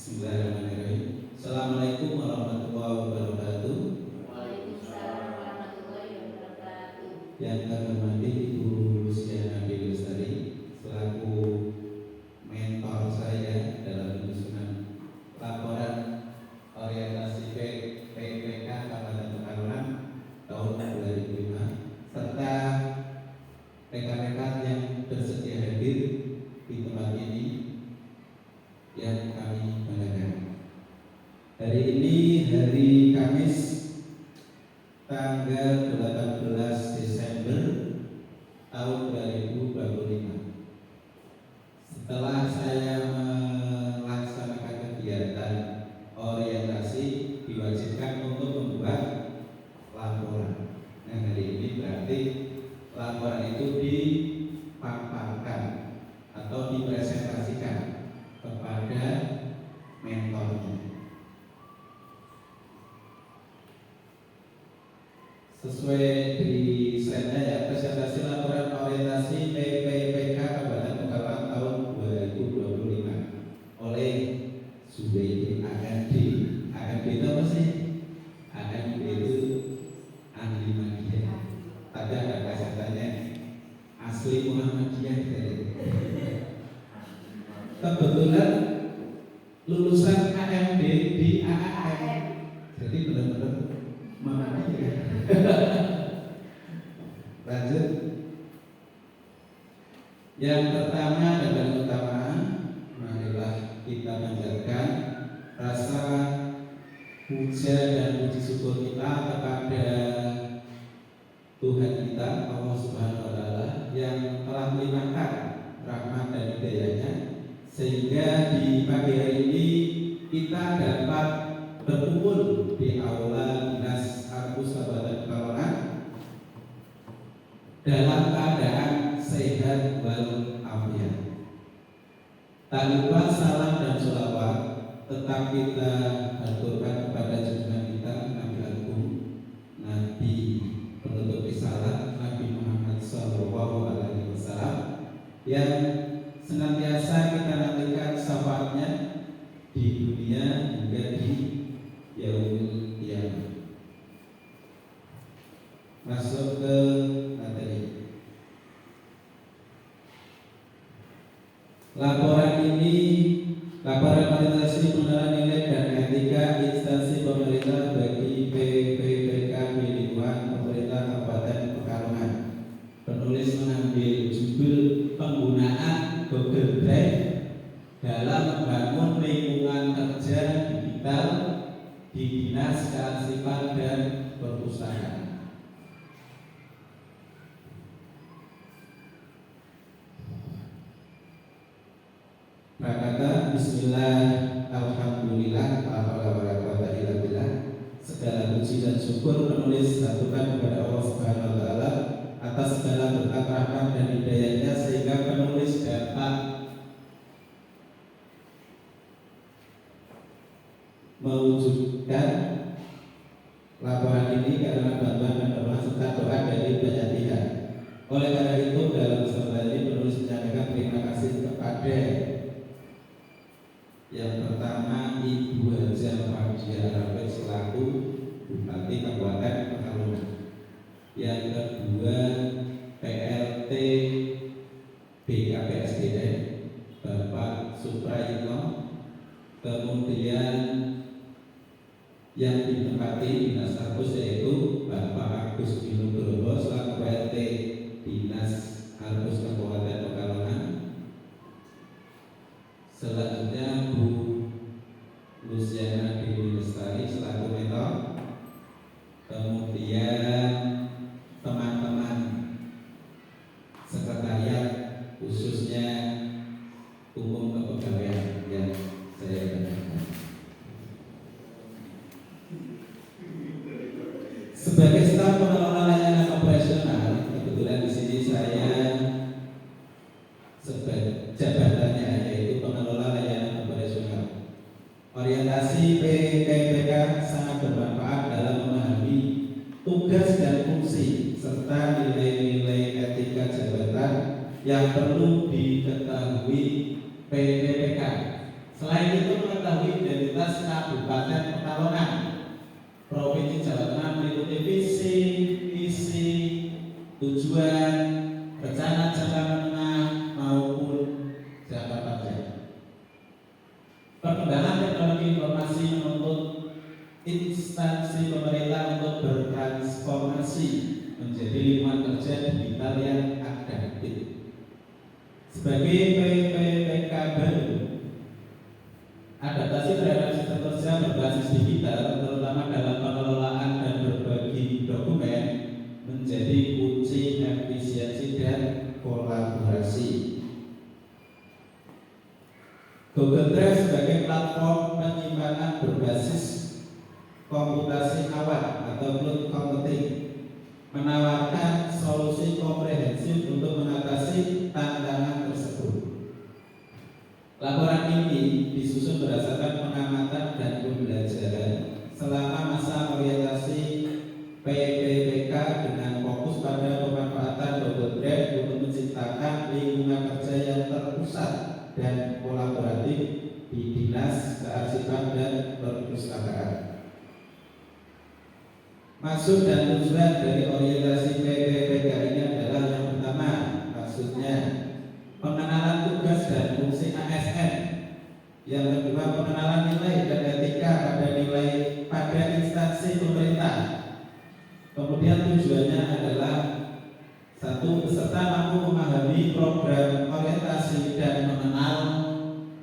Bismillahirrahmanirrahim. Assalamualaikum warahmatullahi wabarakatuh. Waalaikumsalam warahmatullahi wabarakatuh. Yang kami hormati Ibu Luciana Dewi Lestari selaku mentor saya dalam penyusunan laporan orientasi PPK Kabupaten Pekalongan tahun 2005 serta rekan-rekan yang bersedia hadir di tempat ini yang kami banggakan. Hari ini hari Kamis tanggal 18 Desember tahun 2025. Setelah saya melaksanakan kegiatan orientasi diwajibkan untuk membuat laporan. Nah, hari ini berarti laporan itu dipaparkan atau dipresentasikan kepada mentornya. Sesuai di slide-nya ya, presentasi laporan orientasi PPPK Kabupaten Pekalongan tahun 2025 oleh Zubaidi AMD. AMD itu apa sih? AMD itu ahli media. Tapi ada presentannya asli Muhammadiyah. Kebetulan lulusan AMD di AAM, jadi benar-benar Muhammadiyah. Lanjut. Yang pertama dan yang utama, marilah kita panjatkan rasa puja dan puji syukur kita kepada Tuhan kita Allah Subhanahu wa Ta'ala yang telah melimpahkan rahmat dan hidayahnya sehingga di pagi hari ini kita dapat berkumpul di aula Dinas Arbus Kabupaten Pekalongan dalam keadaan sehat walafiat. Tak lupa salam dan sholawat tetap kita aturkan kepada junjungan kita Nabi Agung, Nabi penutup risalah Nabi Muhammad SAW yang senantiasa kita nantikan syafaatnya di dunia hingga di yaumul qiyamah. Masuk ke materi. Laporan orientasi pengenalan nilai dan etika instansi pemerintah bagi PPPK di lingkungan pemerintah Kabupaten Pekalongan. Penulis mengambil judul penggunaan Google Drive dalam membangun lingkungan kerja digital di Dinas Kearsipan dan Perpustakaan. Prakata Bismillah, Alhamdulillah, segala puji dan syukur penulis satukan kepada Allah Subhanahu wa Ta'ala atas segala berkat rahmat dan hidayahnya sehingga penulis dapat mewujudkan laporan ini karena bantuan dan doa serta doa dari banyak pihak. Oleh karena itu dalam kesempatan ini penulis menyampaikan terima kasih kepada yang pertama Ibu Haja Fadia Rafiq selaku Bupati Kabupaten Pekalongan. Yang kedua PLT BKPSDM Bapak Suprayitno. Kemudian yang ditempati Dinas Arbus yaitu Bapak Agus Binugroho selaku PLT Dinas Arbus Kabupaten Pekalongan. Selanjutnya Bu Luciana Dewi Lestari selaku mentor. Kemudian teman-teman sekretariat khususnya umum kepegawaian yang saya banggakan. Sebagai staf pengelola layanan operasional, kebetulan di sini saya sebagai jabatannya yaitu pengelola layanan operasional. Orientasi PPPK sangat bermanfaat dalam memahami tugas dan fungsi serta nilai-nilai etika jabatan yang perlu diketahui PPPK Selain itu mengetahui identitas Kabupaten Pekalongan, Provinsi Jawa Tengah meliputi visi, misi, tujuan, rencana jangka menengah maupun jangka panjang. Perkembangan teknologi informasi menuntut instansi pemerintah untuk bertransformasi menjadi lingkungan kerja digital yang adaptif. Sebagai PPPK baru, adaptasi terhadap sistem kerja berbasis digital, terutama dalam pengelolaan dan berbagi dokumen, menjadi kunci efisiensi dan kolaborasi. Google Drive sebagai platform penyimpanan berbasis komputasi awal atau cloud computing menawarkan solusi komprehensif untuk mengatasi tantangan tersebut. Laporan ini disusun berdasarkan pengamatan dan pembelajaran selama masa orientasi PPPK dengan fokus pada pemanfaatan Google Drive untuk menciptakan lingkungan kerja yang terpusat dan kolaboratif di Dinas Kearsipan dan Perpustakaan. Maksud dan tujuan dari orientasi PPPK ini adalah yang pertama, maksudnya pengenalan tugas dan fungsi ASN. Yang kedua, pengenalan nilai dan etika pada instansi pemerintah. Kemudian tujuannya adalah satu, peserta mampu memahami program orientasi dan mengenal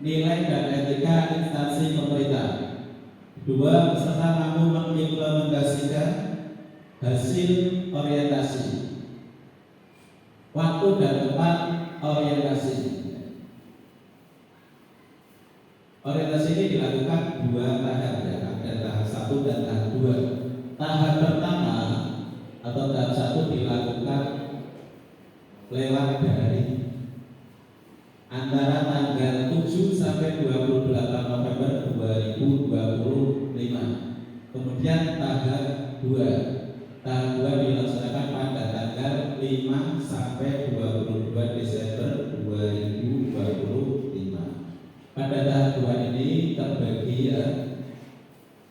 nilai dan etika instansi pemerintah. Dua, peserta mampu mengimplementasikan hasil orientasi. Waktu dan tempat orientasi. Orientasi ini dilakukan dua tahap, ya. Ada tahap 1 dan tahap 2. Tahap pertama atau tahap 1 dilakukan lewat daring antara tanggal 7 sampai 28 November 2025. Kemudian tahap 2 dilaksanakan pada tanggal 5 sampai 22 Desember 2025. Pada tahap 2 ini terbagi, ya.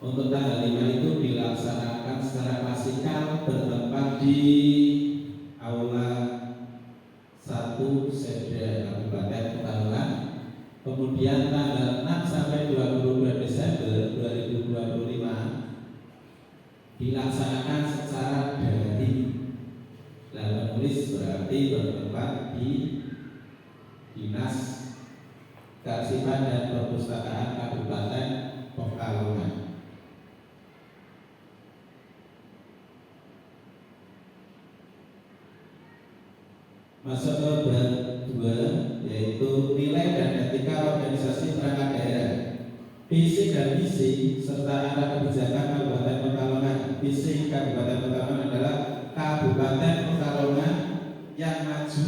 Untuk tanggal 5 itu dilaksanakan secara klasikal bertempat di Aula 1 Sekda Kabupaten Pekalongan. Kemudian tanggal 6 sampai 22 Desember 2025 dilaksanakan secara daring. Dan menulis berarti bertempat di Dinas Kearsipan dan Perpustakaan Kabupaten Pekalongan. Masuk ke bab 2, yaitu nilai dan etika organisasi perangkat daerah. Visi dan misi serta arah kebijakan Kabupaten Pekalongan. Visi Kabupaten Pekalongan adalah Kabupaten Pekalongan yang maju,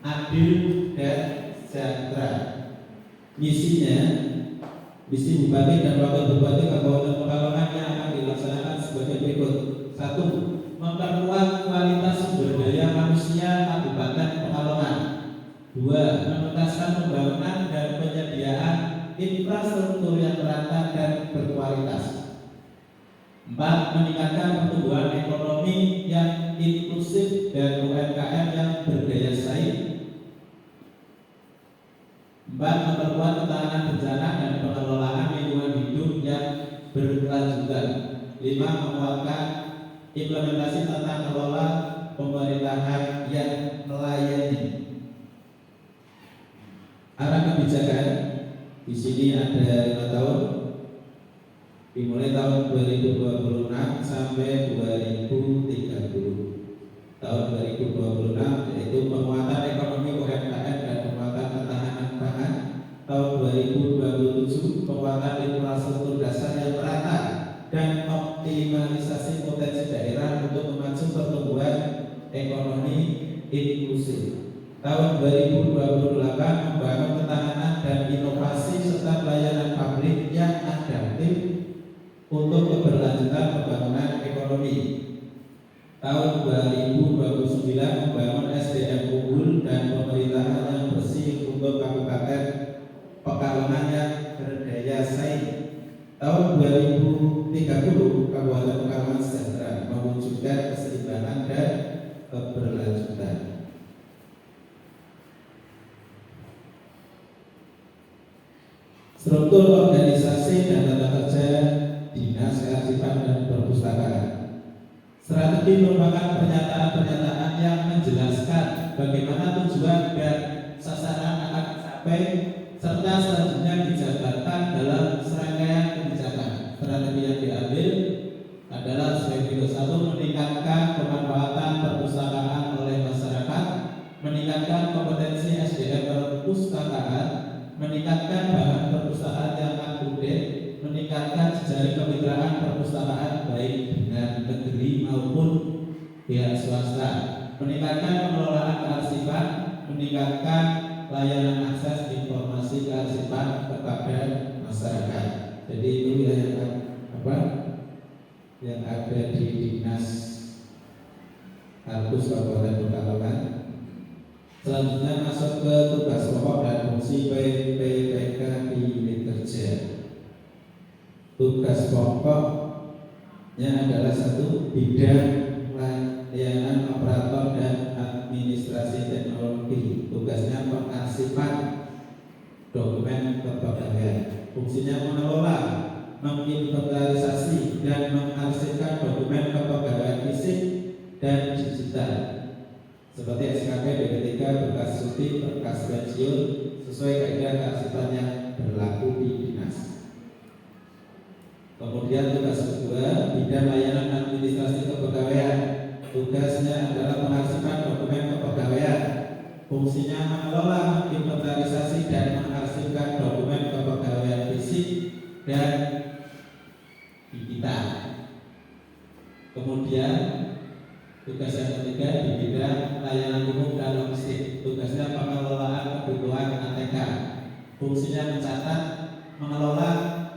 adil, dan sejahtera. Misinya, misi Bupati dan Wakil Bupati Kabupaten Pekalongan yang akan dilaksanakan sebagai berikut. 1. Memperkuat kualitas sumber daya manusia Kabupaten Pekalongan. 2. Menuntaskan pembangunan dan penyediaan infrastruktur yang merata dan berkualitas. 4. Meningkatkan pertumbuhan ekonomi yang inklusif dan UMKM yang berdaya saing. 4. Memperkuat ketahanan bencana dan pengelolaan lingkungan hidup yang berkelanjutan. 5. Menguatkan implementasi tata kelola pemerintahan yang melayani. Arah kebijakan di sini ada 5 tahun, dimulai tahun 2026 sampai 2030. Tahun 2026 yaitu penguatan ekonomi UMKM dan penguatan ketahanan pangan. Tahun 2027 penguatan infrastruktur dasar yang merata dan optimalisasi potensi daerah untuk memacu pertumbuhan ekonomi inklusif. Tahun 2028 membangun ketahanan dan inovasi serta pelayanan publik yang adaptif untuk keberlanjutan pembangunan ekonomi. Tahun 2029 membangun SDM unggul dan pemerintahan yang bersih untuk Kabupaten Pekalongan yang Tahun 2030 Kabupaten Pekalongan sejahtera mewujudkan keseimbangan dan keberlanjutan. Struktur organisasi dan tata kerja Dinas Kearsipan dan Perpustakaan. Strategi merupakan pernyataan-pernyataan yang menjelaskan bagaimana tujuan dan sasaran akan dicapai serta selanjutnya dijabarkan dalam serangkaian kebijakan. Strategi yang diambil adalah sebagai satu, meningkatkan pemanfaatan perpustakaan oleh masyarakat, meningkatkan kompetensi SDM perpustakaan, meningkatkan bahan perpustakaan yang up-to-date, meningkatkan jejaring kemitraan perpustakaan baik dengan negeri maupun pihak swasta, meningkatkan pengelolaan kearsipan, meningkatkan layanan akses informasi kearsipan kepada masyarakat. Jadi itu yang ada di Dinas Arkus Kabupaten Pekalongan. Selanjutnya masuk ke tugas pokok dan fungsi PPPK di unit kerja. Tugas pokoknya adalah satu, bidang layanan operator dan administrasi teknologi. Tugasnya pengarsipan dokumen kepegawaian. Fungsinya mengelola, menginventarisasi dan mengarsipkan dokumen kepegawaian fisik dan digital seperti SKP, BP3, berkas cuti, berkas pensiun sesuai kaidah kearsipan yang berlaku di dinas. Kemudian tugas kedua, bidang layanan administrasi kepegawaian. Tugasnya adalah pengarsipan dokumen kepegawaian. Fungsinya mengelola, menginventarisasi dan mengarsipkan dokumen kepegawaian fisik dan digital. Kemudian tugas yang ketiga di bidang layanan umum dan logistik. Tugasnya pengelolaan kebutuhan ATK. Fungsinya mencatat, mengelola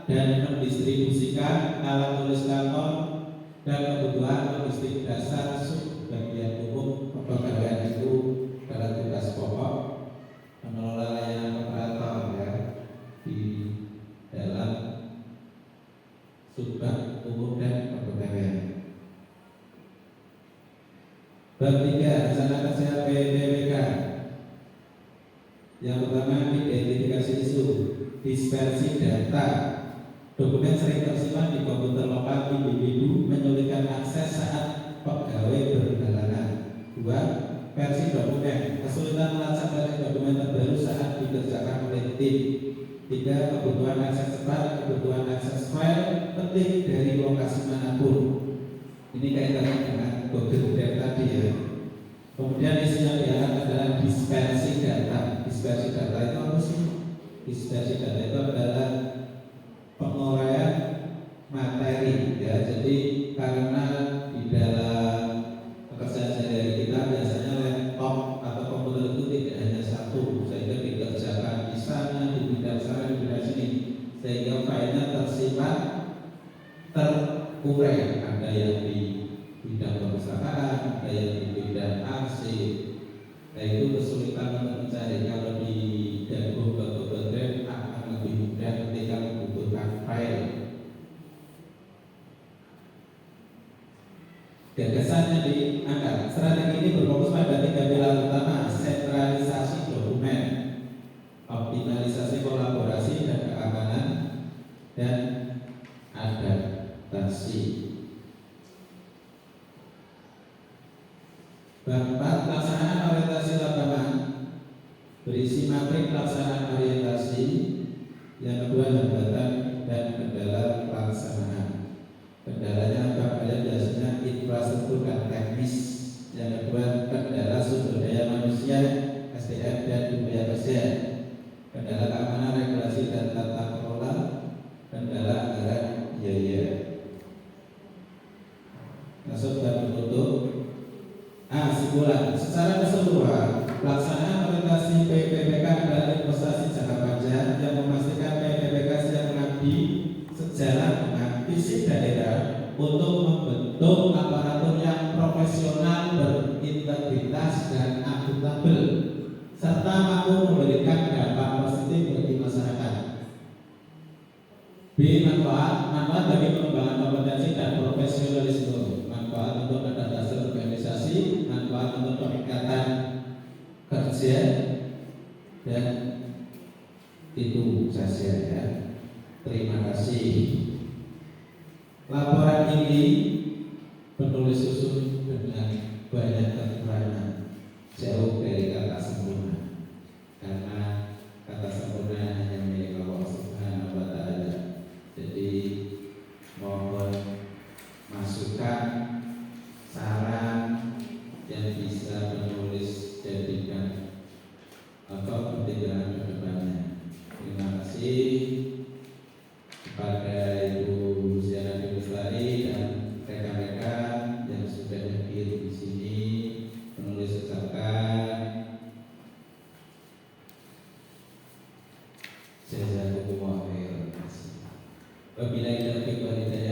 dan mendistribusikan alat tulis kantor dan kebutuhan logistik dasar sub bagian umum kepegawaian. Itu adalah tugas pokok mengelola layanan operator ya di dalam subbag umum dan kepegawaian. Bab 3, rencana kerja PPPK. Yang pertama, identifikasi isu, dispersi data. Dokumen sering tersimpan di komputer lokal individu, menyulitkan akses saat pegawai berhalangan. 2. Versi dokumen, kesulitan melacak versi dokumen terbaru saat dikerjakan oleh tim. 3. Kebutuhan akses cepat, kebutuhan akses file penting dari lokasi manapun. Ini kaitannya dengan Google Drive tadi ya. Kemudian isinya diangkat adalah dispersi data. Dispersi data itu apa sih? Dispersi data itu adalah penguraian materi ya. Jadi karena di dalam pekerjaan sehari-hari kita biasanya laptop atau komputer itu tidak hanya satu, sehingga dikerjakan di sana, di bidang sana, di bidang sini, sehingga filenya tersimpan terurai. Ada yang di bidang perpustakaan, ada yang di bidang arsip. Nah itu kesulitan untuk mencari. Kalau di Google Drive akan lebih mudah ketika membutuhkan file. Gagasannya diangkat. Strategi ini berfokus pada 3 pilar utama: sentralisasi dokumen, optimalisasi kolaborasi dan keamanan, dan adaptasi. Bab 4, pelaksanaan orientasi lapangan. Berisi materi pelaksanaan orientasi. Yang kedua, hambatan dan kendala pelaksanaan. Kendalanya apa? Biasanya infrastruktur dan teknis. Yang kedua, kendala sumber daya manusia, SDM dan budaya kerja. Kendala keamanan, regulasi dan tata kelola. Kendala anggaran biaya. Masuk dan menutup. Simpulan. Secara keseluruhan, pelaksanaan orientasi PPPK adalah investasi jangka panjang yang memastikan PPPK siap mengabdi sejalan dengan visi daerah untuk membentuk aparatur yang profesional, berintegritas dan akuntabel, serta mampu memberikan dampak positif bagi masyarakat. B. Manfaat bagi pengembangan kompetensi dan profesionalisme. Manfaat untuk adaptasi organisasi, manfaat untuk peningkatan kerja, dan itu saja ya. Terima kasih. Laporan ini penulis susun dengan banyak kekurangan, jauh dari kata sempurna, karena kata sempurna hanya milik Allah Subhanahu wa Ta'ala. Jadi mohon masukan, saran yang bisa penulis jadikan atau pertimbangan ke depannya. Terima kasih kepada Ibu Luciana Lestari dan rekan-rekan yang sudah hadir di sini. Penulis ucapkan jazakumullah khairan. Wabillahi taufiq wal hidayah.